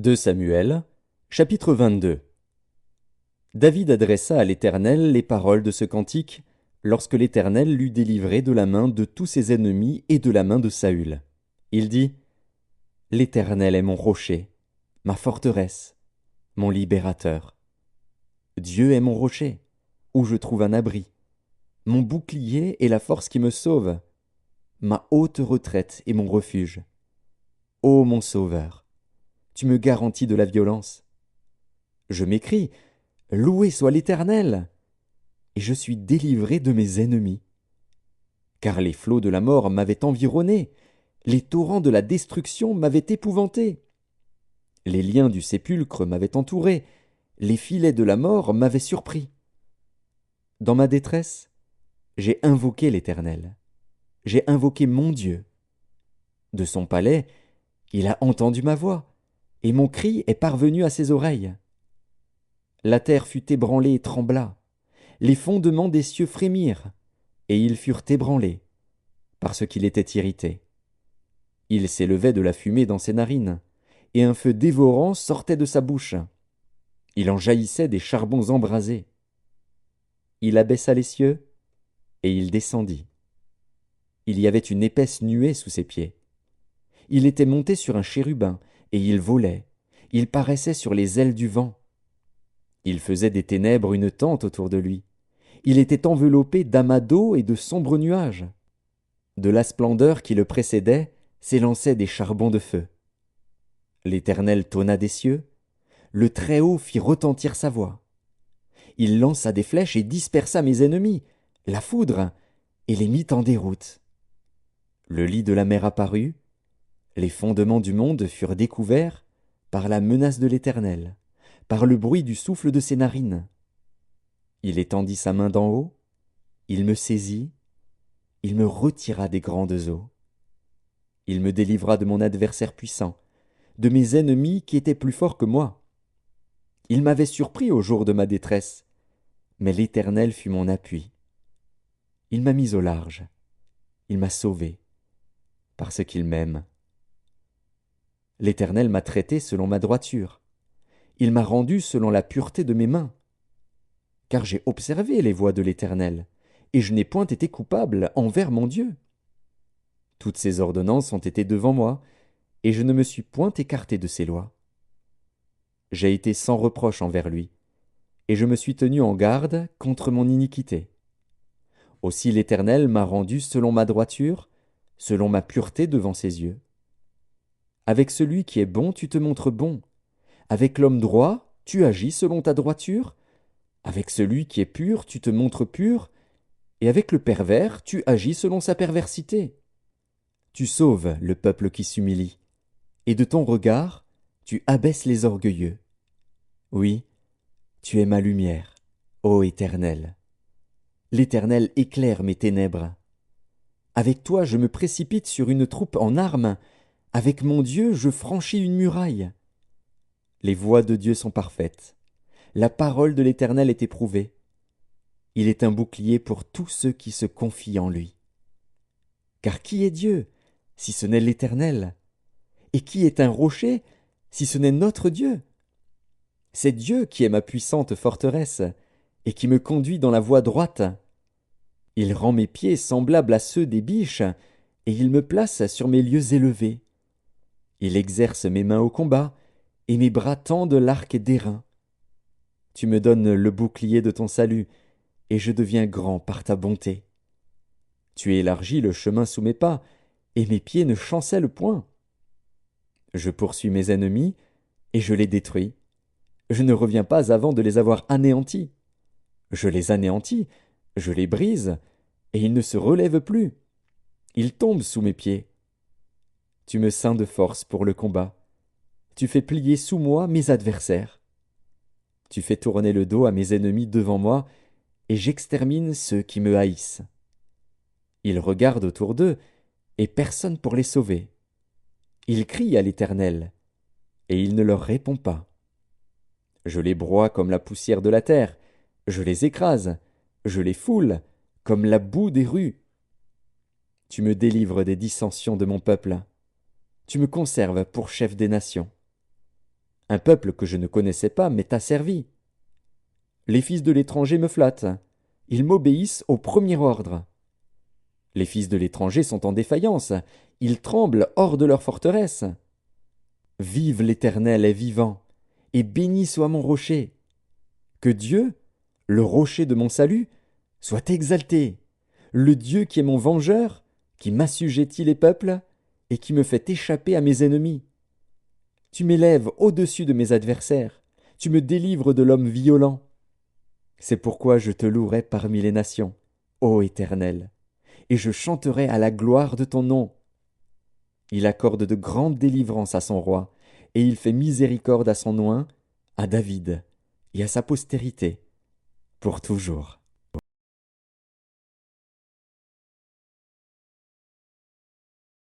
2 Samuel, chapitre 22. David adressa à l'Éternel les paroles de ce cantique, lorsque l'Éternel l'eut délivré de la main de tous ses ennemis et de la main de Saül. Il dit: L'Éternel est mon rocher, ma forteresse, mon libérateur. Dieu est mon rocher, où je trouve un abri, mon bouclier et la force qui me sauve, ma haute retraite et mon refuge. Ô mon Sauveur, tu me garantis de la violence. Je m'écrie: Loué soit l'Éternel! Et je suis délivré de mes ennemis. Car les flots de la mort m'avaient environné, les torrents de la destruction m'avaient épouvanté. Les liens du sépulcre m'avaient entouré, les filets de la mort m'avaient surpris. Dans ma détresse, j'ai invoqué l'Éternel. J'ai invoqué mon Dieu. De son palais, il a entendu ma voix, et mon cri est parvenu à ses oreilles. La terre fut ébranlée et trembla, les fondements des cieux frémirent, et ils furent ébranlés, parce qu'il était irrité. Il s'élevait de la fumée dans ses narines, et un feu dévorant sortait de sa bouche. Il en jaillissait des charbons embrasés. Il abaissa les cieux, et il descendit. Il y avait une épaisse nuée sous ses pieds. Il était monté sur un chérubin, et il volait. Il paraissait sur les ailes du vent. Il faisait des ténèbres une tente autour de lui. Il était enveloppé d'amas d'eau et de sombres nuages. De la splendeur qui le précédait s'élançaient des charbons de feu. L'Éternel tonna des cieux, le Très-Haut fit retentir sa voix. Il lança des flèches et dispersa mes ennemis, la foudre, et les mit en déroute. Le lit de la mer apparut, les fondements du monde furent découverts par la menace de l'Éternel, par le bruit du souffle de ses narines. Il étendit sa main d'en haut, il me saisit, il me retira des grandes eaux. Il me délivra de mon adversaire puissant, de mes ennemis qui étaient plus forts que moi. Il m'avait surpris au jour de ma détresse, mais l'Éternel fut mon appui. Il m'a mis au large, il m'a sauvé, parce qu'il m'aime. L'Éternel m'a traité selon ma droiture, il m'a rendu selon la pureté de mes mains. Car j'ai observé les voies de l'Éternel, et je n'ai point été coupable envers mon Dieu. Toutes ses ordonnances ont été devant moi, et je ne me suis point écarté de ses lois. J'ai été sans reproche envers lui, et je me suis tenu en garde contre mon iniquité. Aussi l'Éternel m'a rendu selon ma droiture, selon ma pureté devant ses yeux. Avec celui qui est bon, tu te montres bon. Avec l'homme droit, tu agis selon ta droiture. Avec celui qui est pur, tu te montres pur. Et avec le pervers, tu agis selon sa perversité. Tu sauves le peuple qui s'humilie. Et de ton regard, tu abaisses les orgueilleux. Oui, tu es ma lumière, ô Éternel. L'Éternel éclaire mes ténèbres. Avec toi, je me précipite sur une troupe en armes. Avec mon Dieu, je franchis une muraille. Les voies de Dieu sont parfaites. La parole de l'Éternel est éprouvée. Il est un bouclier pour tous ceux qui se confient en lui. Car qui est Dieu, si ce n'est l'Éternel? Et qui est un rocher, si ce n'est notre Dieu? C'est Dieu qui est ma puissante forteresse, et qui me conduit dans la voie droite. Il rend mes pieds semblables à ceux des biches, et il me place sur mes lieux élevés. Il exerce mes mains au combat, et mes bras tendent l'arc d'airain. Tu me donnes le bouclier de ton salut, et je deviens grand par ta bonté. Tu élargis le chemin sous mes pas, et mes pieds ne chancellent point. Je poursuis mes ennemis, et je les détruis. Je ne reviens pas avant de les avoir anéantis. Je les anéantis, je les brise, et ils ne se relèvent plus. Ils tombent sous mes pieds. Tu me ceins de force pour le combat. Tu fais plier sous moi mes adversaires. Tu fais tourner le dos à mes ennemis devant moi, et j'extermine ceux qui me haïssent. Ils regardent autour d'eux, et personne pour les sauver. Ils crient à l'Éternel, et il ne leur répond pas. Je les broie comme la poussière de la terre, je les écrase, je les foule comme la boue des rues. Tu me délivres des dissensions de mon peuple. Tu me conserves pour chef des nations. Un peuple que je ne connaissais pas m'est asservi. Les fils de l'étranger me flattent. Ils m'obéissent au premier ordre. Les fils de l'étranger sont en défaillance. Ils tremblent hors de leur forteresse. Vive l'Éternel est vivant, et béni soit mon rocher. Que Dieu, le rocher de mon salut, soit exalté, le Dieu qui est mon vengeur, qui m'assujettit les peuples, et qui me fait échapper à mes ennemis. Tu m'élèves au-dessus de mes adversaires, tu me délivres de l'homme violent. C'est pourquoi je te louerai parmi les nations, ô Éternel, et je chanterai à la gloire de ton nom. Il accorde de grandes délivrances à son roi, et il fait miséricorde à son oint, à David, et à sa postérité, pour toujours.